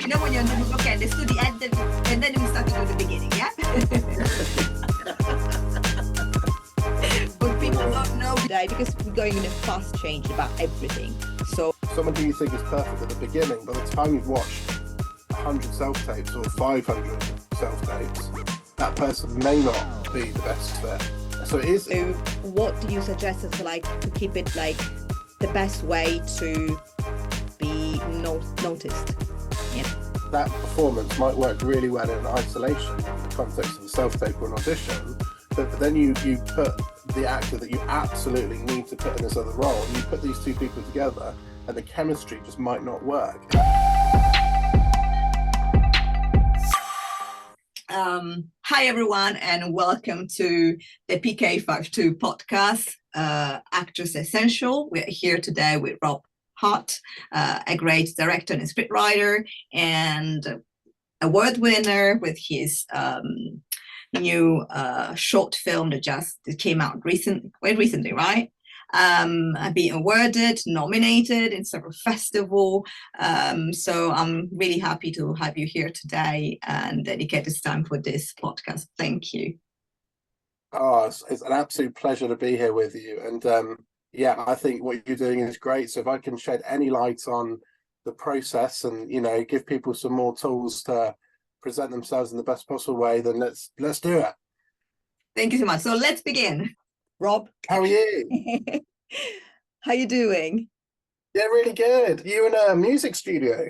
You know when you're on the movie, okay, let's do the end, and then we start to do the beginning, yeah? But people don't know today because we're going in a fast change about everything. So someone who you think is perfect at the beginning, by the time you've watched 100 self-tapes or 500 self-tapes, that person may not be the best fit. So it is. So what do you suggest as like to keep it like the best way to be noticed? Yeah. That performance might work really well in isolation in the context of a self-tape or an audition, but then you put the actor that you absolutely need to put in this other role, and you put these two people together and the chemistry just might not work. Hi everyone, and welcome to the PIC852 podcast, Actors Essential. We're here today with Hutt, a great director and scriptwriter and award winner with his new short film that came out quite recently, right? Being awarded, nominated in several festivals. So I'm really happy to have you here today and dedicate this time for this podcast. Thank you. Oh, it's an absolute pleasure to be here with you. And yeah, I think what you're doing is great. So if I can shed any light on the process and, you know, give people some more tools to present themselves in the best possible way, then let's do it. Thank you so much. So let's begin. Rob, how are you? How you doing? Yeah, really good. You in a music studio?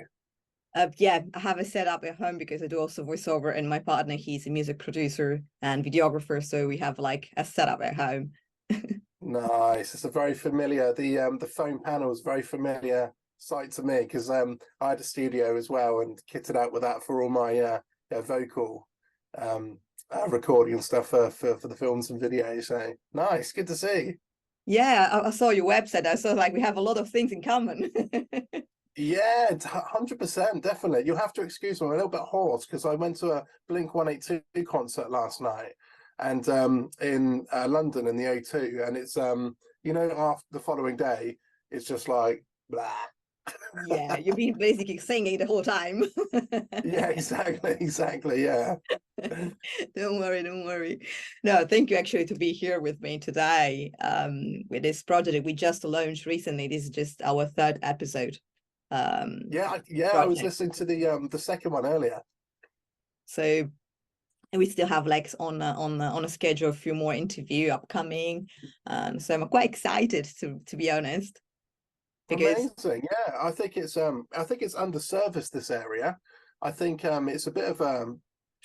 Yeah, I have a setup at home because I do also voiceover, and my partner, he's a music producer and videographer, so we have like a setup at home. Nice. It's a very familiar, the phone panel is very familiar sight to me because I had a studio as well and kitted out with that for all my vocal recording and stuff for the films and videos. So nice, good to see. Yeah, I saw your website. I saw like we have a lot of things in common. Yeah, 100%, definitely. You'll have to excuse me, I'm a little bit hoarse because I went to a Blink-182 concert last night and in London in the O2, and it's you know, after the following day it's just like blah. Yeah, you've been basically singing the whole time. Yeah, exactly, yeah. Don't worry. No, thank you actually to be here with me today with this project we just launched recently. This is just our third episode. Yeah, project. I was listening to the second one earlier. So we still have like on a schedule a few more interview upcoming. So I'm quite excited to be honest. Because... Amazing, yeah. I think it's underserviced, this area. I think it's a bit of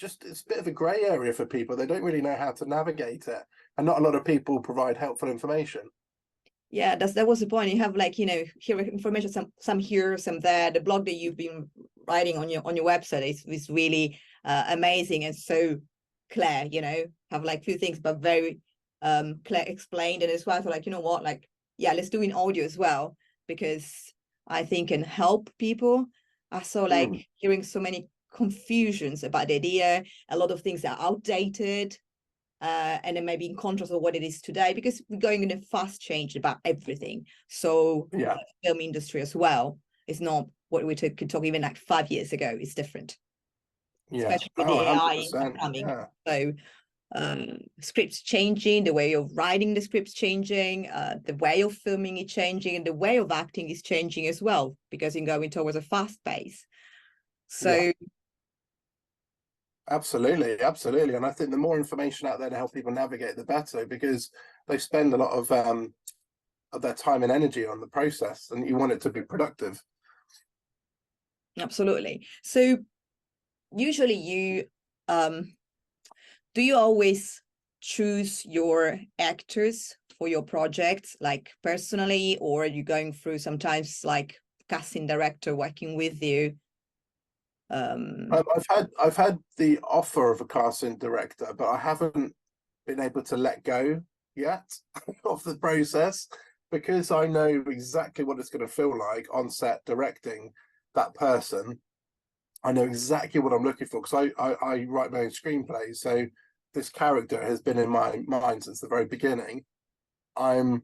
it's a bit of a grey area for people. They don't really know how to navigate it, and not a lot of people provide helpful information. Yeah, that was the point. You have like, you know, here information, some here, some there. The blog that you've been writing on your website is really amazing and so clear, you know, have like few things but very clear explained. And as well, I feel like, you know what, like, yeah, let's do in audio as well, because I think can help people. I saw like hearing so many confusions about the idea, a lot of things that are outdated. And then maybe in contrast of what it is today, because we're going in a fast change about everything. So yeah, the film industry as well is not what we could talk even like 5 years ago. It's different, especially with the AI coming. Yeah. So scripts changing, the way of writing the scripts changing, the way of filming is changing, and the way of acting is changing as well, because you're going towards a fast pace. So. Yeah. Absolutely. And I think the more information out there to help people navigate, the better, because they spend a lot of their time and energy on the process, and you want it to be productive. Absolutely. So usually you do you always choose your actors for your projects, like personally, or are you going through sometimes like casting director working with you? I've had the offer of a casting director, but I haven't been able to let go yet of the process, because I know exactly what it's going to feel like on set directing that person. I know exactly what I'm looking for, because I write my own screenplays, so this character has been in my mind since the very beginning. I'm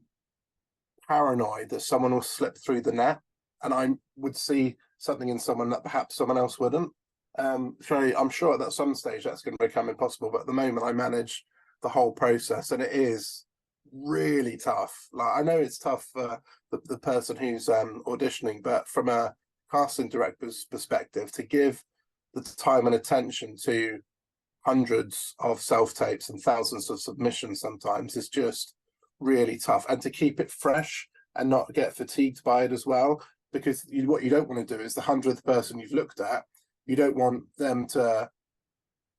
paranoid that someone will slip through the net, and I would see something in someone that perhaps someone else wouldn't. So I'm sure at some stage that's going to become impossible, but at the moment I manage the whole process, and it is really tough. Like, I know it's tough for the person who's auditioning, but from a casting director's perspective, to give the time and attention to hundreds of self-tapes and thousands of submissions sometimes is just really tough, and to keep it fresh and not get fatigued by it as well, because what you don't want to do is the 100th person you've looked at, you don't want them to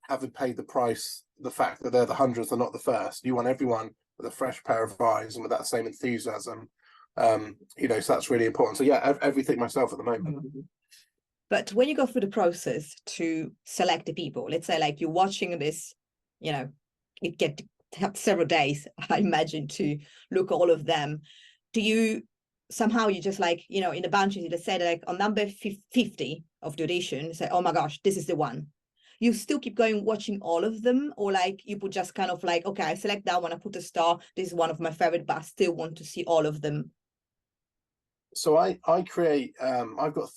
having paid the price, the fact that they're the 100th and not the first. You want everyone with a fresh pair of eyes and with that same enthusiasm. You know, so that's really important. So yeah, everything myself at the moment. But when you go through the process to select the people, let's say like you're watching this, you know, it get several days, I imagine, to look all of them. Do you somehow, you just like, you know, in the bunches, you just say like on number 50 of the audition, say, oh my gosh, this is the one. You still keep going watching all of them, or like you would just kind of like, okay, I select that one, I put a star, this is one of my favorite, but I still want to see all of them? So I create, I've got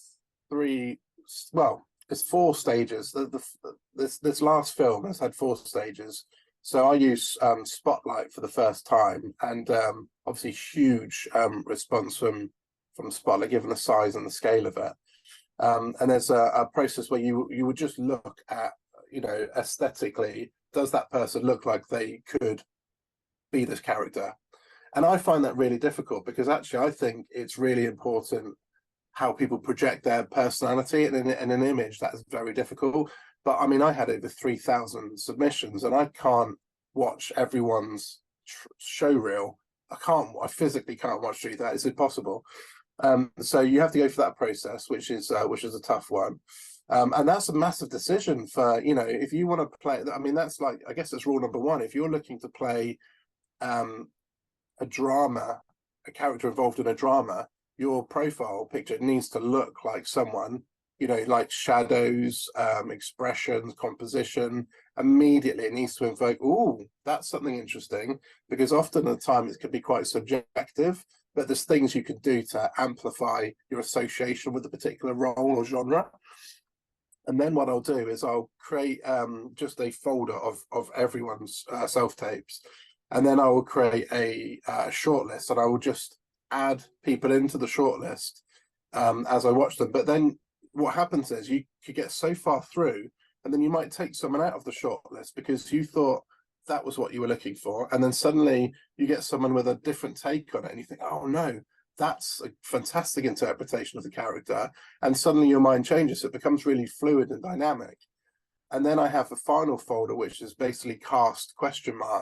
it's 4 stages. This last film has had 4 stages. So I use Spotlight for the first time, and obviously huge response from Spotlight, given the size and the scale of it. And there's a process where you would just look at, you know, aesthetically, does that person look like they could be this character? And I find that really difficult, because actually I think it's really important how people project their personality in an image. That is very difficult. But I mean, I had over 3,000 submissions, and I can't watch everyone's show reel. I physically can't watch through that. It's impossible. So you have to go through that process, which is a tough one. And that's a massive decision for, you know, if you want to play, I mean, that's like, I guess it's rule number 1. If you're looking to play a drama, a character involved in a drama, your profile picture needs to look like someone, you know, like shadows, expressions, composition. Immediately it needs to invoke, oh, that's something interesting, because often at the time it can be quite subjective, but there's things you can do to amplify your association with a particular role or genre. And then what I'll do is I'll create just a folder of everyone's self-tapes, and then I will create a shortlist, and I will just add people into the shortlist as I watch them. But then what happens is you could get so far through, and then you might take someone out of the shortlist because you thought that was what you were looking for, and then suddenly you get someone with a different take on it, and you think, oh no, that's a fantastic interpretation of the character, and suddenly your mind changes. It becomes really fluid and dynamic. And then I have the final folder, which is basically cast ?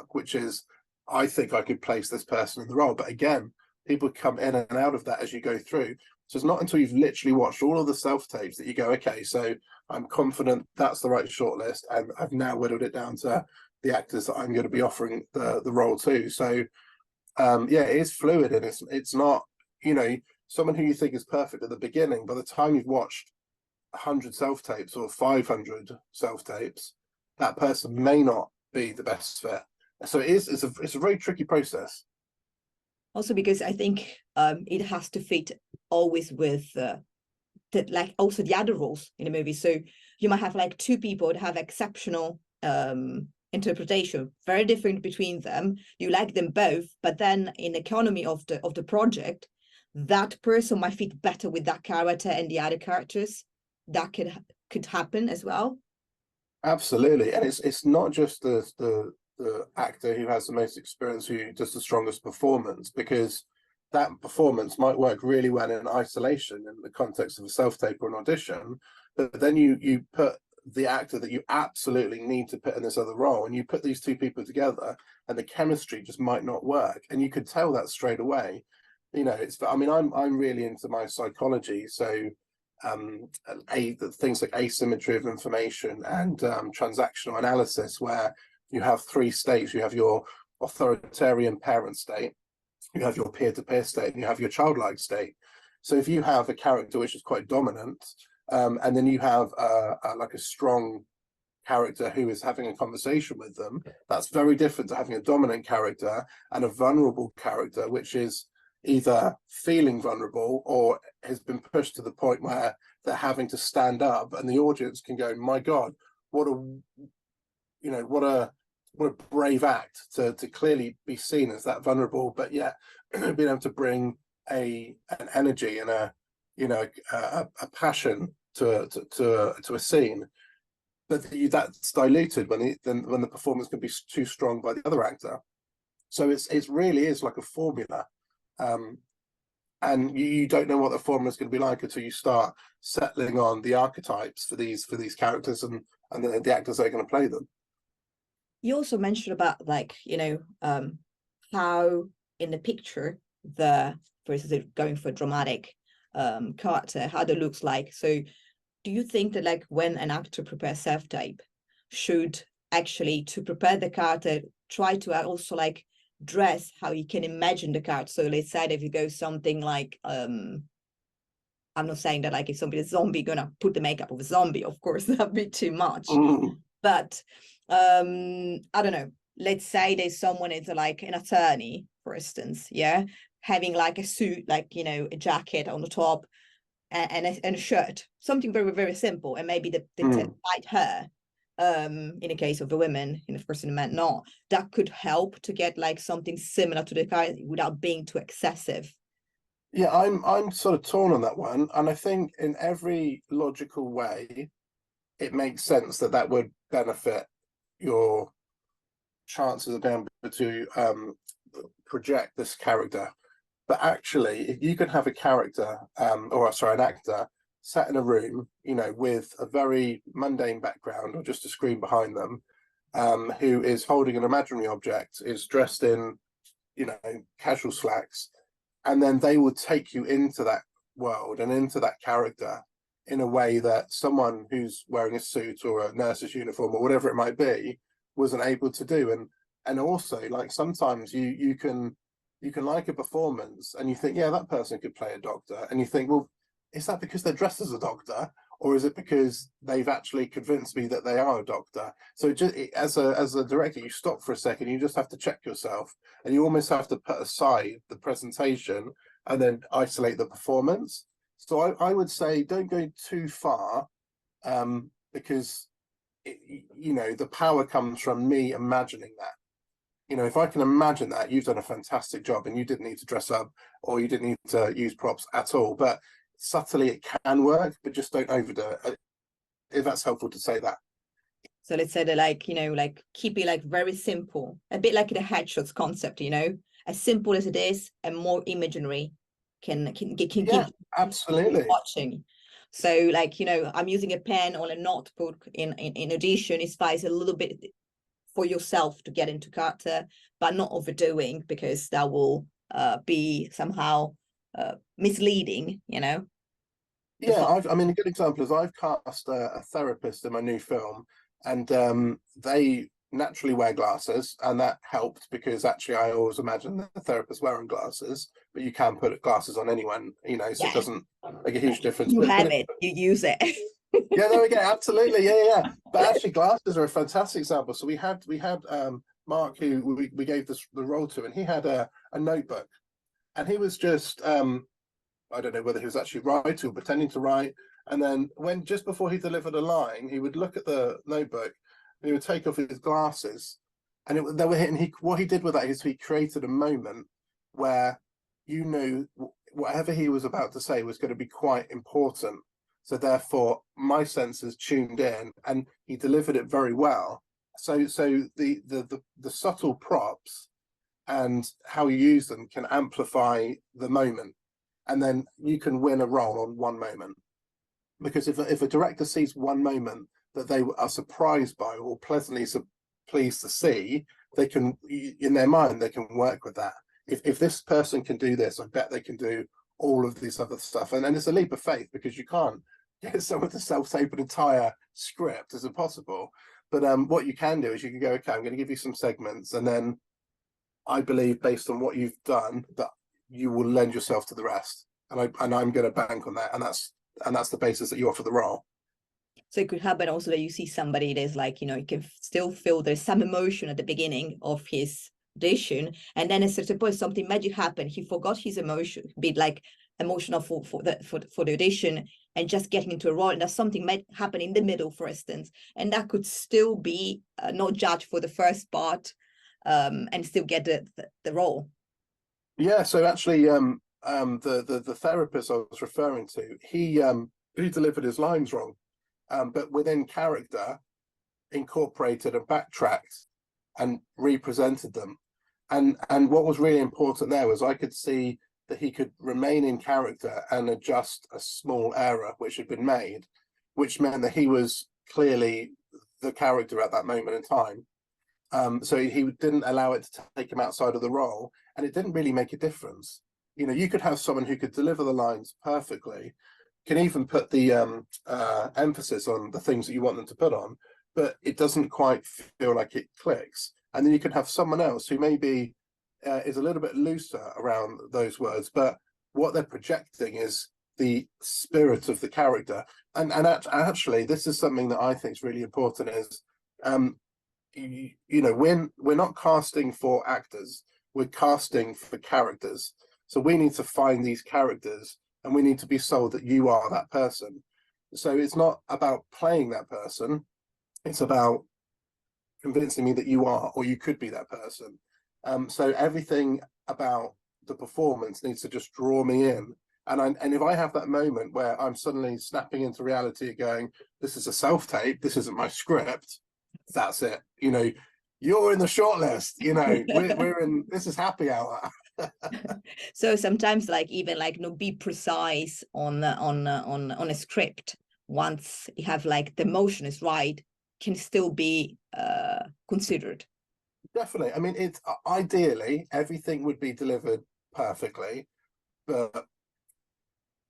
Which is, I think I could place this person in the role. But again, people come in and out of that as you go through. So it's not until you've literally watched all of the self-tapes that you go, okay, so I'm confident that's the right shortlist, and I've now whittled it down to the actors that I'm going to be offering the role to. So yeah, it is fluid, and it's not, you know, someone who you think is perfect at the beginning, by the time you've watched 100 self-tapes or 500 self-tapes, that person may not be the best fit. So it's a very tricky process. Also because I think it has to fit always with like also the other roles in the movie. So you might have like 2 people that have exceptional interpretation, very different between them. You like them both, but then in the economy of the project, that person might fit better with that character and the other characters. That could happen as well. Absolutely, and it's not just the actor who has the most experience who does the strongest performance, because that performance might work really well in isolation in the context of a self-tape or an audition, but then you put the actor that you absolutely need to put in this other role, and you put these 2 people together, and the chemistry just might not work, and you could tell that straight away. You know, I mean, I'm really into my psychology, so things like asymmetry of information and transactional analysis, where you have 3 states. You have your authoritarian parent state, you have your peer-to-peer state, and you have your childlike state. So if you have a character which is quite dominant, and then you have like a strong character who is having a conversation with them, that's very different to having a dominant character and a vulnerable character, which is either feeling vulnerable or has been pushed to the point where they're having to stand up, and the audience can go, my God, what a brave act to clearly be seen as that vulnerable, but yet being able to bring an energy and a passion to a scene, but that's diluted when the performance can be too strong by the other actor. So it really is like a formula, and you don't know what the formula is going to be like until you start settling on the archetypes for these characters and the actors that are going to play them. You also mentioned about, like, how in the picture, for instance, going for a dramatic character, how that looks like. So do you think that, like, when an actor prepares self-tape, should actually, to prepare the character, try to also like dress how you can imagine the character? So let's say if you go something like, I'm not saying that like if somebody's a zombie, gonna put the makeup of a zombie, of course, that'd be too much. But I don't know, let's say there's someone is like an attorney, for instance, having like a suit, like, a jacket on the top and a shirt, something very, very simple, and maybe the tight hair, in the case of the women, of course in the men not, that could help to get like something similar to the guy without being too excessive. Yeah, I'm sort of torn on that one, and I think in every logical way it makes sense that would benefit your chances of being able to project this character. But actually, if you can have a character, an actor sat in a room, with a very mundane background or just a screen behind them, who is holding an imaginary object, is dressed in, casual slacks, and then they will take you into that world and into that character in a way that someone who's wearing a suit or a nurse's uniform or whatever it might be wasn't able to do. And also, like, sometimes you can like a performance and you think, yeah, that person could play a doctor, and you think, well, is that because they're dressed as a doctor, or is it because they've actually convinced me that they are a doctor? So as a director, you stop for a second, you just have to check yourself, and you almost have to put aside the presentation and then isolate the performance. So I would say don't go too far, because the power comes from me imagining that. If I can imagine that, you've done a fantastic job, and you didn't need to dress up or you didn't need to use props at all. But subtly it can work, but just don't overdo it, if that's helpful to say that. So let's say that, like, keep it like very simple, a bit like the headshots concept, as simple as it is, and more imaginary can Yeah, absolutely. Watching. So, like, I'm using a pen or a notebook in Audition. It's a little bit for yourself to get into character, but not overdoing, because that will be somehow misleading, Yeah, I mean, a good example is I've cast a therapist in my new film, and they naturally wear glasses, and that helped because actually I always imagine the therapist wearing glasses, but you can put glasses on anyone, so It doesn't make a huge difference. You have it, you use it. Yeah, there we go. Absolutely, yeah. But actually, glasses are a fantastic example. So we had Mark, who we gave the role to, and he had a notebook, and he was just I don't know whether he was actually writing or pretending to write. And then just before he delivered a line, he would look at the notebook and he would take off his glasses, and they were hitting. What he did with that is he created a moment where whatever he was about to say was going to be quite important. So therefore, my senses tuned in, and he delivered it very well. So the subtle props and how you use them can amplify the moment, and then you can win a role on one moment. Because if a director sees one moment that they are surprised by or pleasantly pleased to see, they can, in their mind, they can work with that. If this person can do this, I bet they can do all of this other stuff. And it's a leap of faith, because you can't get someone to self-tape an entire script. It's impossible. But what you can do is you can go, okay, I'm going to give you some segments, and then I believe, based on what you've done, that you will lend yourself to the rest. And I'm going to bank on that. And that's the basis that you offer the role. So it could happen also that you see somebody that is like, you can still feel there's some emotion at the beginning of his audition, and then at a certain point something magic happened. He forgot his emotion, be it like emotional for the audition, and just getting into a role, and that something might happen in the middle, for instance, and that could still be not judged for the first part, and still get the role. Yeah, so actually, the therapist I was referring to, he delivered his lines wrong, but within character, incorporated and backtracked and represented them. And what was really important there was I could see that he could remain in character and adjust a small error which had been made, which meant that he was clearly the character at that moment in time. So he didn't allow it to take him outside of the role, and it didn't really make a difference. You know, you could have someone who could deliver the lines perfectly, can even put the emphasis on the things that you want them to put on, but it doesn't quite feel like it clicks. And then you can have someone else who maybe is a little bit looser around those words, but what they're projecting is the spirit of the character. And actually, this is something that I think is really important is, you know, we're not casting for actors, we're casting for characters. So we need to find these characters, and we need to be sold that you are that person. So it's not about playing that person, it's about convincing me that you are, or you could be that person. So everything about the performance needs to just draw me in. And if I have that moment where I'm suddenly snapping into reality going, this is a self-tape, this isn't my script, that's it. You know, you're in the shortlist, you know, we're in, this is happy hour. So sometimes like even like be precise on a script, once you have like the motion is right, can still be considered. Definitely. I mean, it's ideally everything would be delivered perfectly, but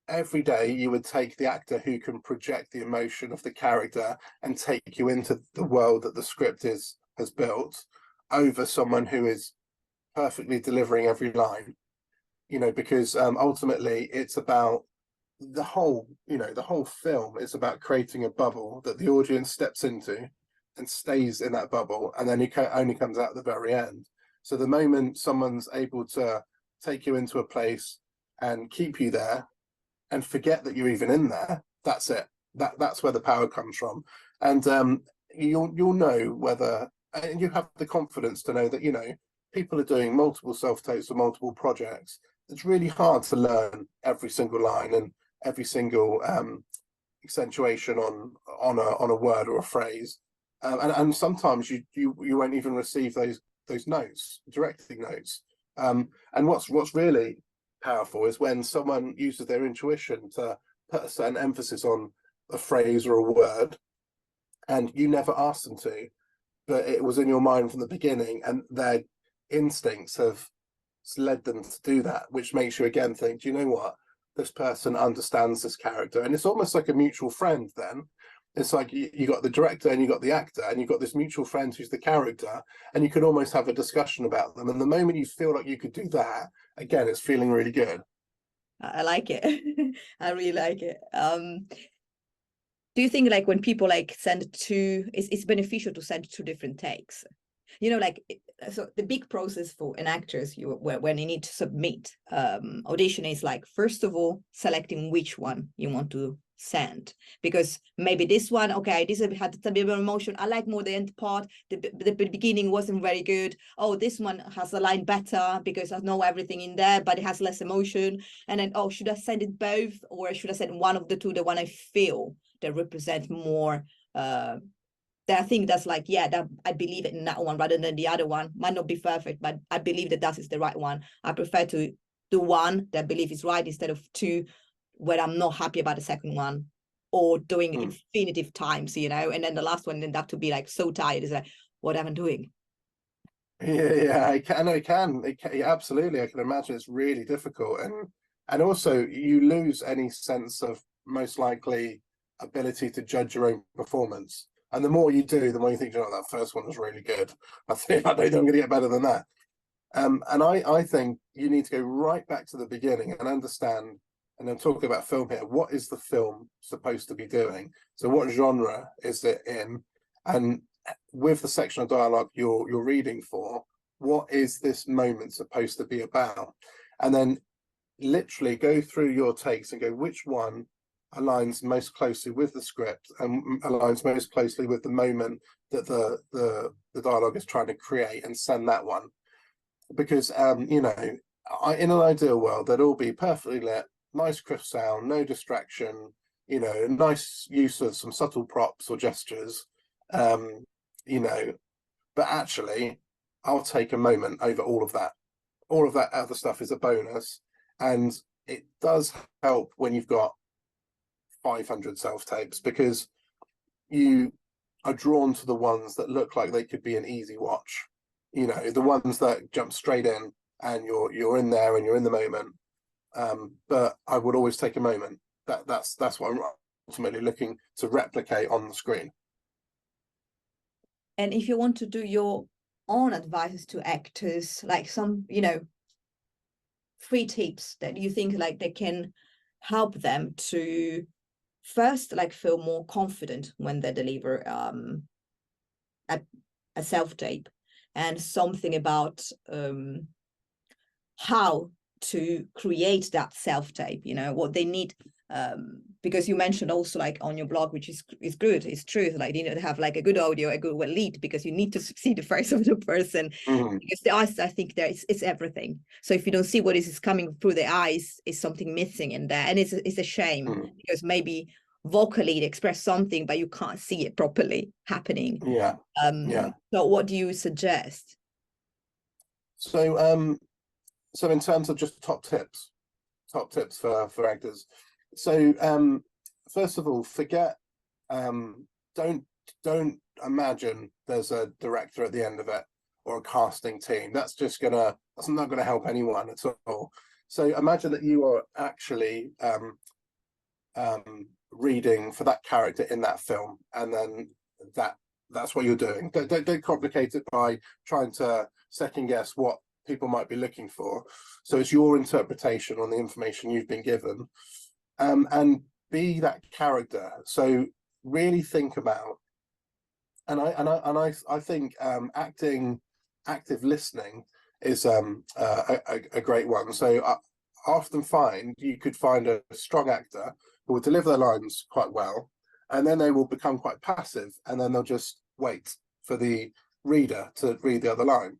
every day you would take the actor who can project the emotion of the character and take you into the world that the script has built, over someone who is perfectly delivering every line. You know, because ultimately it's about the whole, you know, the whole film is about creating a bubble that the audience steps into and stays in that bubble, and then he only comes out at the very end. So the moment someone's able to take you into a place and keep you there and forget that you're even in there, that's it. That's where the power comes from. And you'll know whether, and you have the confidence to know that, you know, people are doing multiple self-tapes or multiple projects. It's really hard to learn every single line and every single accentuation on a word or a phrase, and sometimes you won't even receive those notes, directing notes. And what's really powerful is when someone uses their intuition to put a certain emphasis on a phrase or a word, and you never asked them to, but it was in your mind from the beginning, and their instincts have led them to do that, which makes you again think, do you know what, this person understands this character. And it's almost like a mutual friend then. It's like you got the director and you got the actor, and you've got this mutual friend who's the character, and you can almost have a discussion about them. And the moment you feel like you could do that, again, it's feeling really good. I like it. I really like it. Do you think like when people like send two, it's beneficial to send two different takes? You know, like, so the big process for an actors, when you need to submit audition is like, first of all, selecting which one you want to send, because maybe this one, okay, this had a bit of emotion, I like more the end part, the beginning wasn't very good, oh, this one has a line better because I know everything in there, but it has less emotion. And then, oh, should I send it both, or should I send one of the two, the one I feel that represent more that I think that's like, yeah, that I believe in that one rather than the other one. Might not be perfect, but I believe that is the right one. I prefer to do one that I believe is right instead of two where I'm not happy about the second one, or doing infinitive times, you know, and then the last one end up to be like so tired. It's like, what am I doing? Yeah, it can. Yeah, absolutely. I can imagine it's really difficult, and also you lose any sense of most likely ability to judge your own performance. And the more you do, the more you think, you know, that first one was really good. I think I know I'm going to get better than that. And I think you need to go right back to the beginning and understand, and I'm talking about film here, what is the film supposed to be doing? So what genre is it in? And with the section of dialogue you're reading for, what is this moment supposed to be about? And then literally go through your takes and go, which one aligns most closely with the script and aligns most closely with the moment that the dialogue is trying to create, and send that one. Because you know, in an ideal world, they'd all be perfectly lit, nice crisp sound, no distraction, you know, nice use of some subtle props or gestures, you know. But actually, I'll take a moment over all of that. All of that other stuff is a bonus, and it does help when you've got 500 self-tapes, because you are drawn to the ones that look like they could be an easy watch. You know, the ones that jump straight in and you're in there and you're in the moment. But I would always take a moment. That's what I'm ultimately looking to replicate on the screen. And if you want to do your own advice to actors, like some, you know, 3 tips that you think like they can help them to first like feel more confident when they deliver a self-tape, and something about how to create that self-tape, you know, what they need, because you mentioned also like on your blog, which is good, it's true, like you know, to have like a good audio, a good lead, because you need to see the face of the person, because the eyes, I think there it's everything. So if you don't see what is coming through the eyes, is something missing in there, and it's a shame, because maybe vocally they express something but you can't see it properly happening. So what do you suggest? So so in terms of just top tips for actors, so first of all, forget, don't imagine there's a director at the end of it or a casting team. That's not gonna help anyone at all. So imagine that you are actually reading for that character in that film, and then that's what you're doing. Don't complicate it by trying to second guess what people might be looking for. So it's your interpretation on the information you've been given, and be that character. So really think about, and I think active listening is a great one. So I often find you could find a strong actor who will deliver their lines quite well, and then they will become quite passive, and then they'll just wait for the reader to read the other line.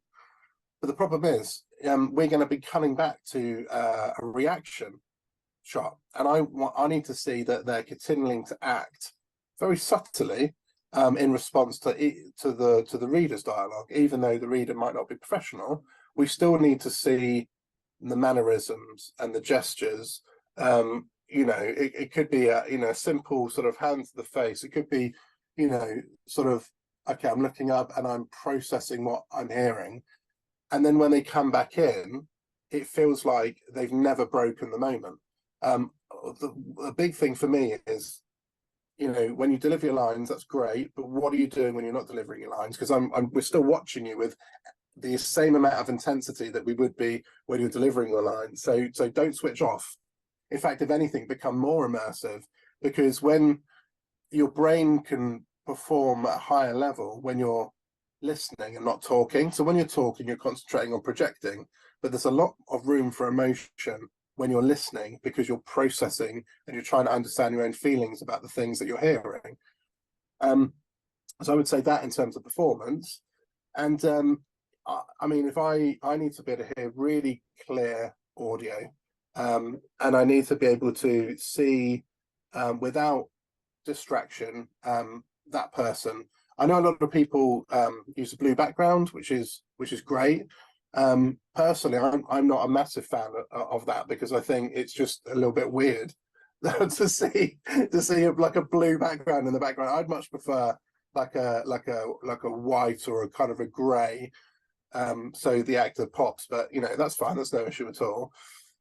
But the problem is, we're going to be coming back to a reaction shot, and I need to see that they're continuing to act very subtly in response to the reader's dialogue. Even though the reader might not be professional, we still need to see the mannerisms and the gestures. You know, it could be a simple sort of hand to the face. It could be, you know, sort of, okay, I'm looking up and I'm processing what I'm hearing. And then when they come back in, it feels like they've never broken the moment. The big thing for me is, you know, when you deliver your lines, that's great, but what are you doing when you're not delivering your lines? Because we're still watching you with the same amount of intensity that we would be when you're delivering your lines. So don't switch off. In fact, if anything, become more immersive, because when your brain can perform at a higher level when you're listening and not talking. So when you're talking, you're concentrating on projecting, but there's a lot of room for emotion when you're listening, because you're processing and you're trying to understand your own feelings about the things that you're hearing. So I would say that in terms of performance. And I mean, if I need to be able to hear really clear audio, and I need to be able to see without distraction that person. I know a lot of people use a blue background, which is great. Personally, I'm not a massive fan of that, because I think it's just a little bit weird to see like a blue background in the background. I'd much prefer like a white or a kind of a grey, so the actor pops. But you know, that's fine. That's no issue at all.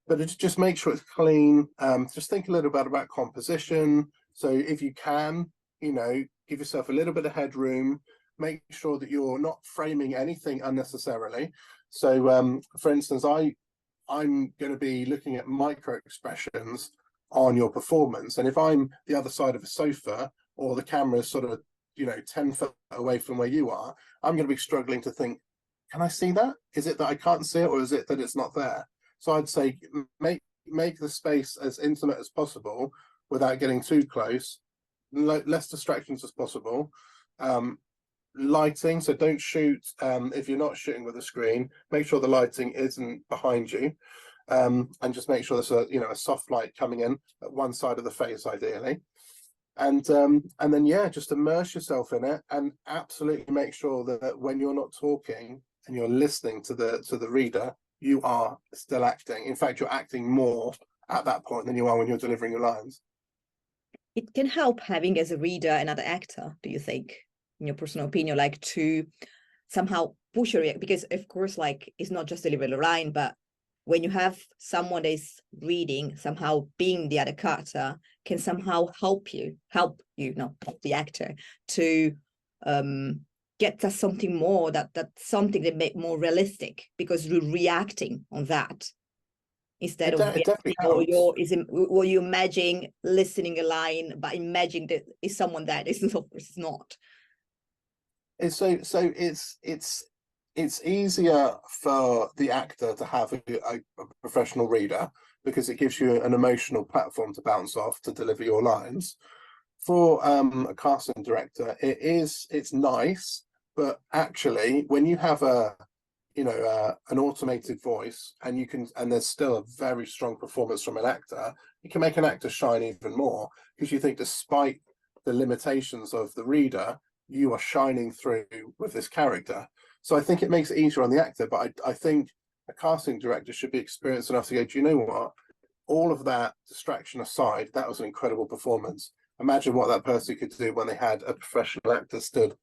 But just make sure it's clean. Just think a little bit about composition. So if you can, you know, give yourself a little bit of headroom. Make sure that you're not framing anything unnecessarily. So, for instance, I'm going to be looking at micro expressions on your performance, and if I'm the other side of a sofa, or the camera is sort of, you know, 10 foot away from where you are, I'm going to be struggling to think can I see that? Is it that I can't see it, or is it that it's not there? So I'd say make the space as intimate as possible without getting too close, less distractions as possible. Lighting, so don't shoot if you're not shooting with a screen, make sure the lighting isn't behind you, and just make sure there's a soft light coming in at one side of the face ideally. And then just immerse yourself in it, and absolutely make sure that when you're not talking and you're listening to the reader, you are still acting. In fact, you're acting more at that point than you are when you're delivering your lines. It can help having as a reader another actor, do you think, in your personal opinion, like to somehow push your, because of course, like it's not just delivering a line, but when you have someone that is reading, somehow being the other character can somehow help you, not the actor, to get to something more, that's something that make more realistic, because you're reacting on that instead of reacting, or you imagine listening a line, but imagine that is someone that is not. So it's easier for the actor to have a professional reader, because it gives you an emotional platform to bounce off to deliver your lines. For a casting director, it's nice, but actually when you have an automated voice, and there's still a very strong performance from an actor, you can make an actor shine even more, because you think despite the limitations of the reader, you are shining through with this character. So I think it makes it easier on the actor, but I think a casting director should be experienced enough to go, do you know what? All of that distraction aside, that was an incredible performance. Imagine what that person could do when they had a professional actor stood,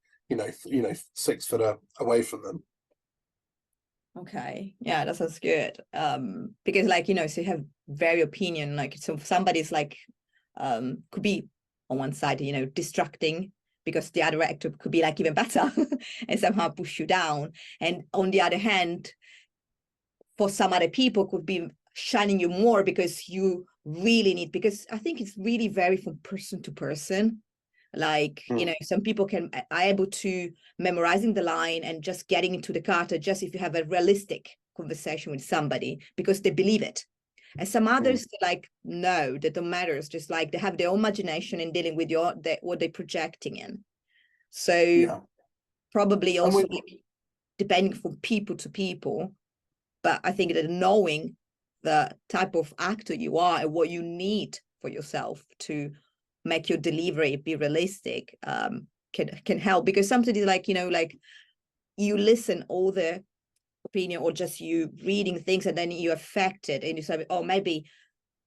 6 foot away from them. Okay, yeah, that sounds good. Because so you have very opinion, like, so somebody's like could be on one side, distracting, because the other actor could be like even better and somehow push you down. And on the other hand, for some other people could be shining you more, because you really need, because I think it's really vary from person to person. Like, some people are able to memorizing the line and just getting into the character, just if you have a realistic conversation with somebody, because they believe it. And some others like, no, that don't matter. It's just like they have their own imagination in dealing with what they're projecting in. So probably also depending from people to people. But I think that knowing the type of actor you are and what you need for yourself to make your delivery be realistic can help, because sometimes like you listen all the opinion, or just you reading things, and then you affect it, and you say, oh, maybe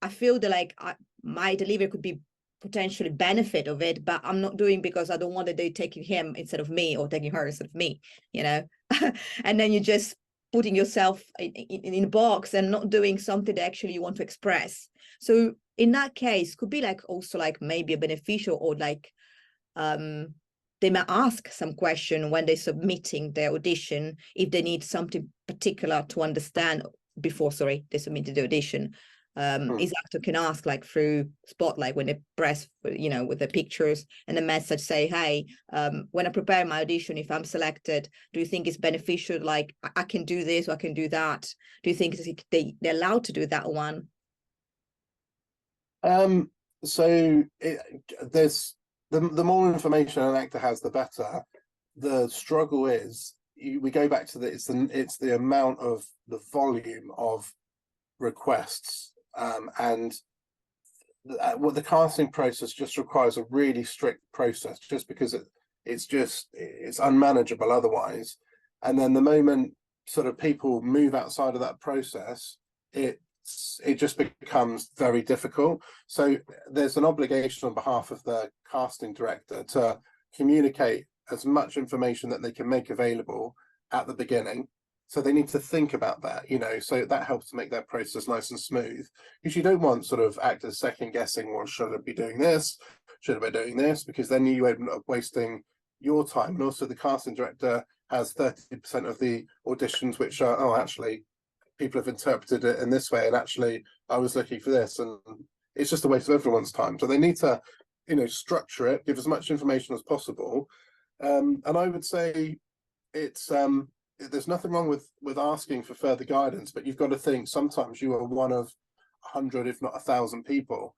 I feel that like my delivery could be potentially benefit of it, but I'm not doing, because I don't want that they're taking him instead of me, or taking her instead of me, and then you just putting yourself in a box and not doing something that actually you want to express. So in that case, could be like also like maybe a beneficial, or like they might ask some question when they're submitting their audition, if they need something particular to understand before, they submitted the audition. His actor can ask, like through Spotlight, when they press, with the pictures and the message, say, hey, when I prepare my audition, if I'm selected, do you think it's beneficial? Like, I can do this, or I can do that. Do you think they're allowed to do that one? So there's the more information an actor has, the better. The struggle is, we go back to it's the amount of the volume of requests, and what the casting process just requires a really strict process, just because it's unmanageable otherwise. And then the moment sort of people move outside of that process, it just becomes very difficult. So there's an obligation on behalf of the casting director to communicate as much information that they can make available at the beginning. So they need to think about that, so that helps to make that process nice and smooth, because you don't want sort of actors second guessing, well, should I be doing this? Should I be doing this? Because then you end up wasting your time. And also the casting director has 30% of the auditions, which are, oh, actually, people have interpreted it in this way, and actually I was looking for this, and it's just a waste of everyone's time. So they need to, structure it, give as much information as possible. And I would say it's there's nothing wrong with asking for further guidance, but you've got to think sometimes you are one of 100, if not 1,000 people,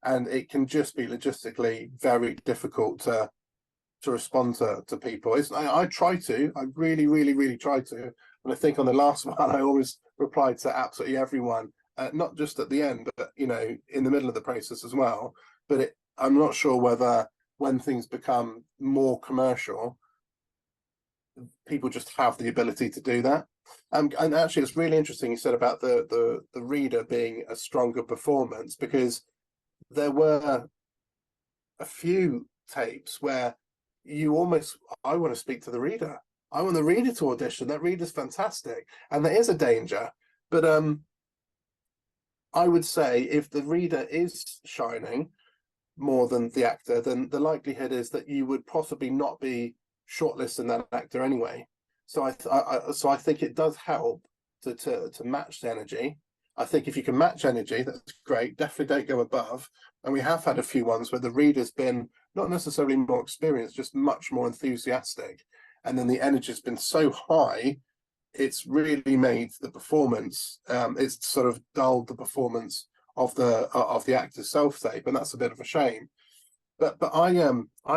and it can just be logistically very difficult to respond to people. I try to, I really, really, really try to. And I think on the last one, I always replied to absolutely everyone, not just at the end, but in the middle of the process as well. But I'm not sure whether when things become more commercial, people just have the ability to do that. And actually, it's really interesting you said about the reader being a stronger performance, because there were a few tapes where I want to speak to the reader. I want the reader to audition. That reader's fantastic, and there is a danger. But I would say if the reader is shining more than the actor, then the likelihood is that you would possibly not be shortlisting that actor anyway. So I think it does help to match the energy. I think if you can match energy, that's great. Definitely don't go above. And we have had a few ones where the reader's been not necessarily more experienced, just much more enthusiastic. And then the energy's been so high, it's really made the performance, it's sort of dulled the performance of the actor's self-tape, and that's a bit of a shame. But I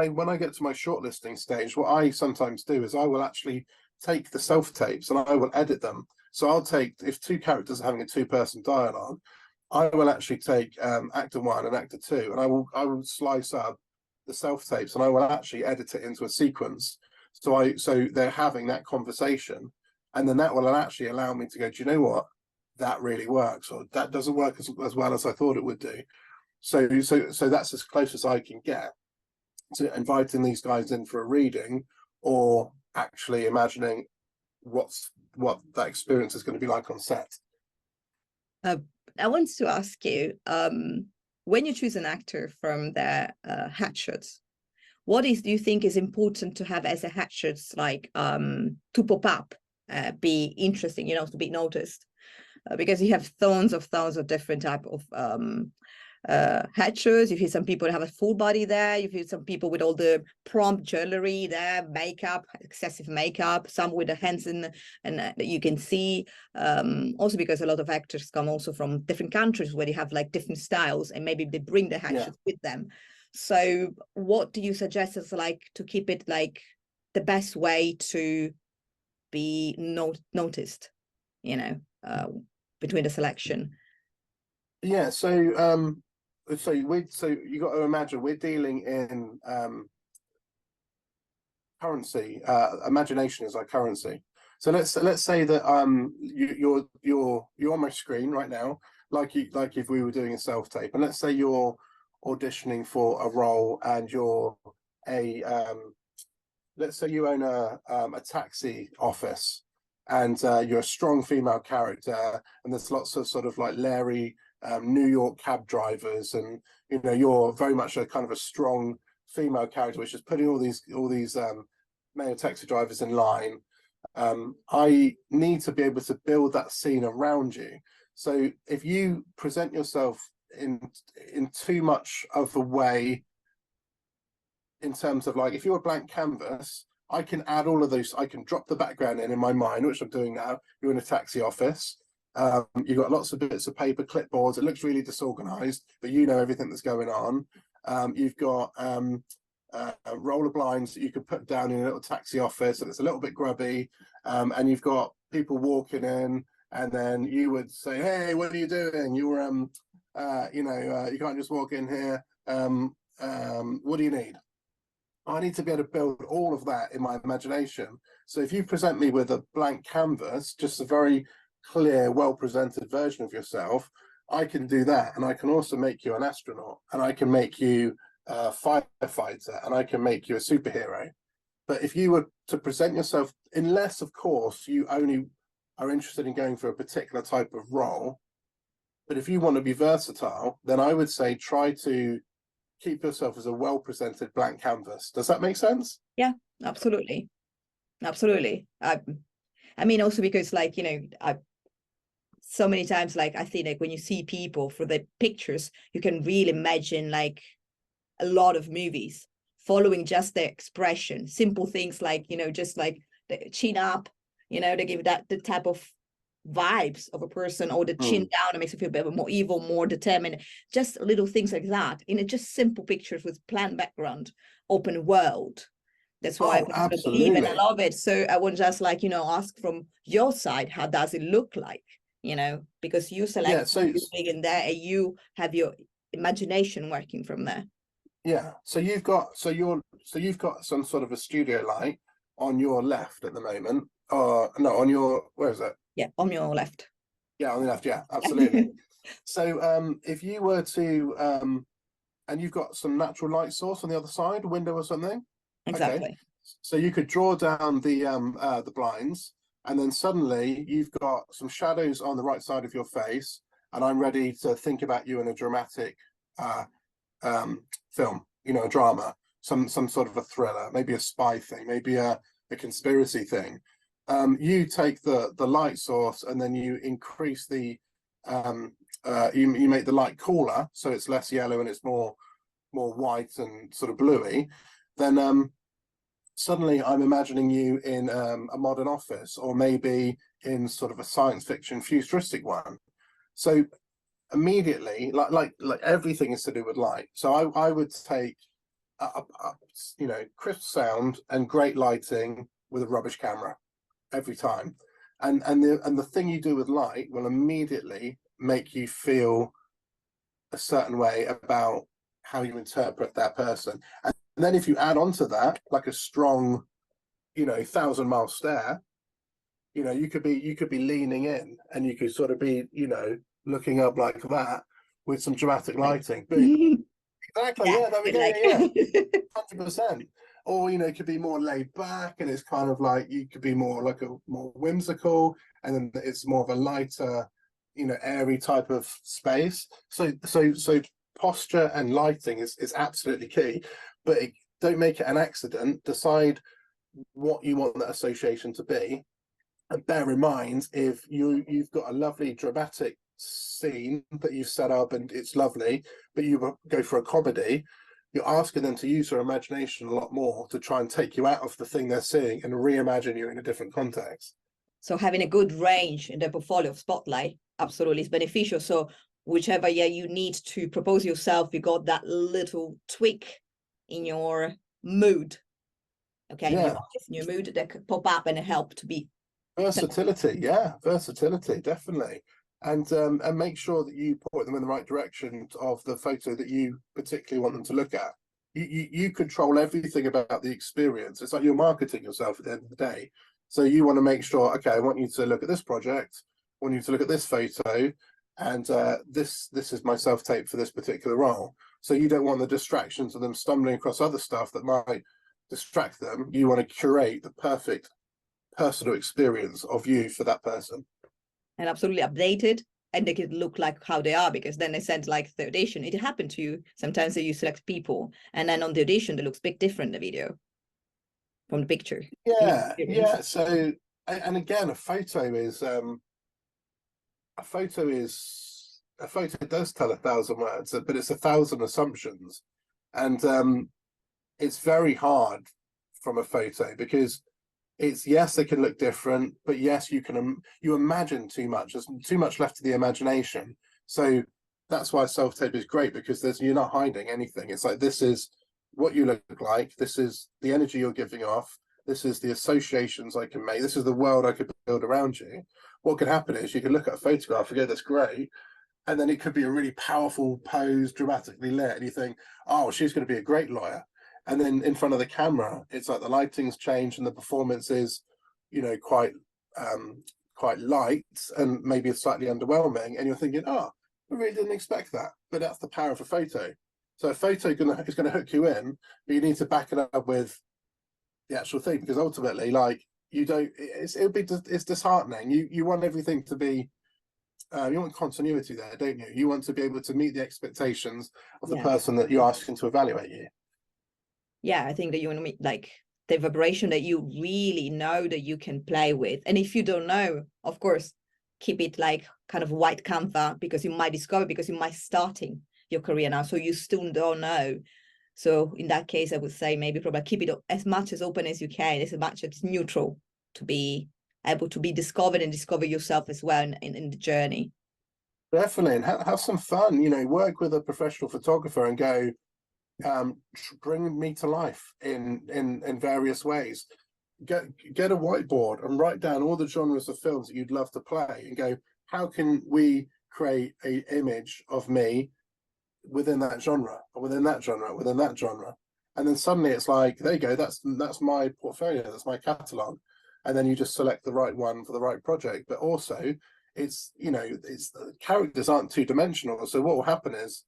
when I get to my shortlisting stage, what I sometimes do is I will actually take the self-tapes and I will edit them. So I'll take, if two characters are having a two-person dialogue, I will actually take actor one and actor two, and I will slice up the self-tapes and I will actually edit it into a sequence. So they're having that conversation, and then that will actually allow me to go, do you know what? That really works, or that doesn't work as well as I thought it would do. So that's as close as I can get to inviting these guys in for a reading, or actually imagining what that experience is going to be like on set. I want to ask you, when you choose an actor from their headshots, do you think is important to have as a headshots, like to pop up, be interesting, to be noticed? Because you have thousands of different type of headshots. You hear some people have a full body there. You hear some people with all the prompt jewelry there, makeup, excessive makeup, some with the hands in, and you can see. Also because a lot of actors come also from different countries where they have like different styles, and maybe they bring the headshots with them. So what do you suggest is like to keep it like the best way to be noticed, between the selection? Yeah, so you got to imagine we're dealing in currency. Imagination is our currency. So let's say that you're on my screen right now, like if we were doing a self-tape, and let's say you're auditioning for a role, and you're let's say you own a taxi office, and you're a strong female character, and there's lots of sort of like Larry New York cab drivers, and you're very much a kind of a strong female character, which is putting all these male taxi drivers in line. I need to be able to build that scene around you. So if you present yourself in too much of a way, in terms of like, if you're a blank canvas, I can add all of those. I can drop the background in my mind, which I'm doing now. You're in a taxi office. You've got lots of bits of paper, clipboards. It looks really disorganized, but everything that's going on. You've got roller blinds that you could put down in a little taxi office, and it's a little bit grubby. And you've got people walking in, and then you would say, "Hey, what are you doing? You're you can't just walk in here. What do you need?" I need to be able to build all of that in my imagination. So if you present me with a blank canvas, just a very clear, well-presented version of yourself, I can do that. And I can also make you an astronaut, and I can make you a firefighter, and I can make you a superhero. But if you were to present yourself, unless, of course, you only are interested in going for a particular type of role, but if you want to be versatile, then I would say try to keep yourself as a well-presented blank canvas. Does that make sense? Yeah, absolutely. I mean, also because like, so many times, like I think like when you see people for the pictures, you can really imagine like a lot of movies following just their expression, simple things like, just like the chin up, you know, they give that the type of vibes of a person, or the chin down, it makes you feel a bit more evil, more determined, just little things like that in a just simple pictures with plain background, open world. That's why I believe and I love it. So I would just like, you know, ask from your side, how does it look like, you know, because you select in there and you have your imagination working from there. Yeah, so you've got some sort of a studio light on your left at the moment, or no, on your, where is it? Yeah, on your left. Yeah, on the left. Yeah, absolutely. So if you were to and you've got some natural light source on the other side, a window or something. Exactly. Okay. So you could draw down the blinds, and then suddenly you've got some shadows on the right side of your face, and I'm ready to think about you in a dramatic film, you know, a drama, some sort of a thriller, maybe a spy thing, maybe a conspiracy thing. You take the light source and then you increase the you make the light cooler, so it's less yellow and it's more white and sort of bluey. Then suddenly I'm imagining you in a modern office, or maybe in sort of a science fiction futuristic one. So immediately, like everything is to do with light. So I would take you know, crisp sound and great lighting with a rubbish camera every time, and the thing you do with light will immediately make you feel a certain way about how you interpret that person. And then if you add on to that like a strong, you know, 1,000-mile stare, you know, you could be leaning in and you could sort of be, you know, looking up like that with some dramatic lighting. Boom. Exactly. Yeah, there we go. Yeah, 100%. Or, you know, it could be more laid back, and it's kind of like, you could be more like a more whimsical, and then it's more of a lighter, you know, airy type of space. So posture and lighting is absolutely key, but don't make it an accident. Decide what you want that association to be, and bear in mind, if you've got a lovely dramatic scene that you've set up and it's lovely, but you go for a comedy, you're asking them to use their imagination a lot more to try and take you out of the thing they're seeing and reimagine you in a different context. So having a good range in the portfolio of spotlight absolutely is beneficial. So whichever you need to propose yourself, you got that little tweak in your mood. Okay, Yeah, your mood that could pop up and help to be versatility. Yeah, versatility, definitely. And make sure that you point them in the right direction of the photo that you particularly want them to look at. You control everything about the experience. It's like you're marketing yourself at the end of the day. So you want to make sure, okay, I want you to look at this project, I want you to look at this photo, and this is my self-tape for this particular role. So you don't want the distractions of them stumbling across other stuff that might distract them. You want to curate the perfect personal experience of you for that person. And absolutely updated, and they could look like how they are, because then they said, like the audition, it happened to you sometimes that you select people and then on the audition they look big different, the video from the picture. Yeah. So, and again, a photo does tell 1,000 words, but it's 1,000 assumptions, and it's very hard from a photo, because it's, yes, they can look different, but yes, you imagine too much. There's too much left to the imagination. So that's why self-tape is great, because you're not hiding anything. It's like, this is what you look like, this is the energy you're giving off, this is the associations I can make, this is the world I could build around you. What could happen is you could look at a photograph and go, that's great, and then it could be a really powerful pose, dramatically lit, and you think, oh, she's going to be a great lawyer. And then in front of the camera, it's like the lighting's changed and the performance is, you know, quite light and maybe slightly underwhelming. And you're thinking, oh, I really didn't expect that. But that's the power of a photo. So a photo is going to hook you in, but you need to back it up with the actual thing, because ultimately, like, it's disheartening. You want everything to be, you want continuity there, don't you? You want to be able to meet the expectations of the person that you're asking to evaluate you. Yeah, I think that you want to meet like the vibration that you really know that you can play with. And if you don't know, of course, keep it like kind of white canvas, because you might discover, because you might starting your career now, so you still don't know. So in that case, I would say maybe probably keep it as much as open as you can, as much as neutral, to be able to be discovered and discover yourself as well in the journey. Definitely, and have some fun. You know, work with a professional photographer and go, bring me to life in various ways. Get a whiteboard and write down all the genres of films that you'd love to play, and go, how can we create a image of me within that genre, or within that genre, within that genre? And then suddenly it's like, there you go, that's my portfolio, that's my catalog. And then you just select the right one for the right project. But also, it's, you know, it's the characters aren't two-dimensional. So what will happen is,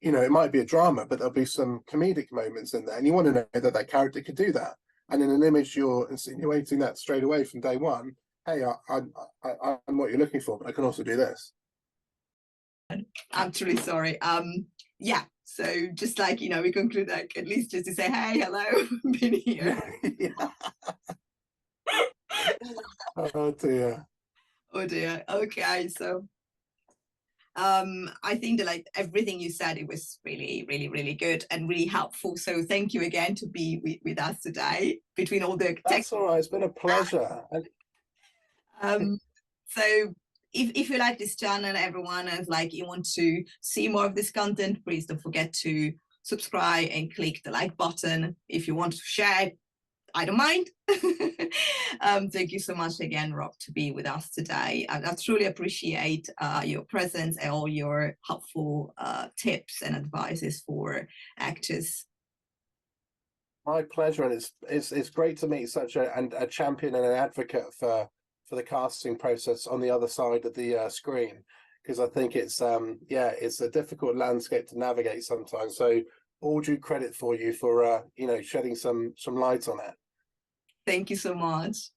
you know, it might be a drama, but there'll be some comedic moments in there, and you want to know that that character could do that. And in an image, you're insinuating that straight away from day one. Hey, I'm what you're looking for, but I can also do this. I'm truly sorry. Yeah. So just like, you know, we conclude like at least just to say, hey, hello, been here. Oh dear. Oh dear. Okay. So I think that like everything you said, it was really, really, really good and really helpful. So thank you again to be with us today between all the That's all right. It's been a pleasure. So if you like this channel, everyone, and like you want to see more of this content, please don't forget to subscribe and click the like button. If you want to share, I don't mind. Thank you so much again, Rob, to be with us today. I truly appreciate your presence and all your helpful tips and advices for actors. My pleasure, and it's great to meet such a champion and an advocate for the casting process on the other side of the screen, because I think it's it's a difficult landscape to navigate sometimes. So all due credit for you for you know, shedding some light on it. Thank you so much.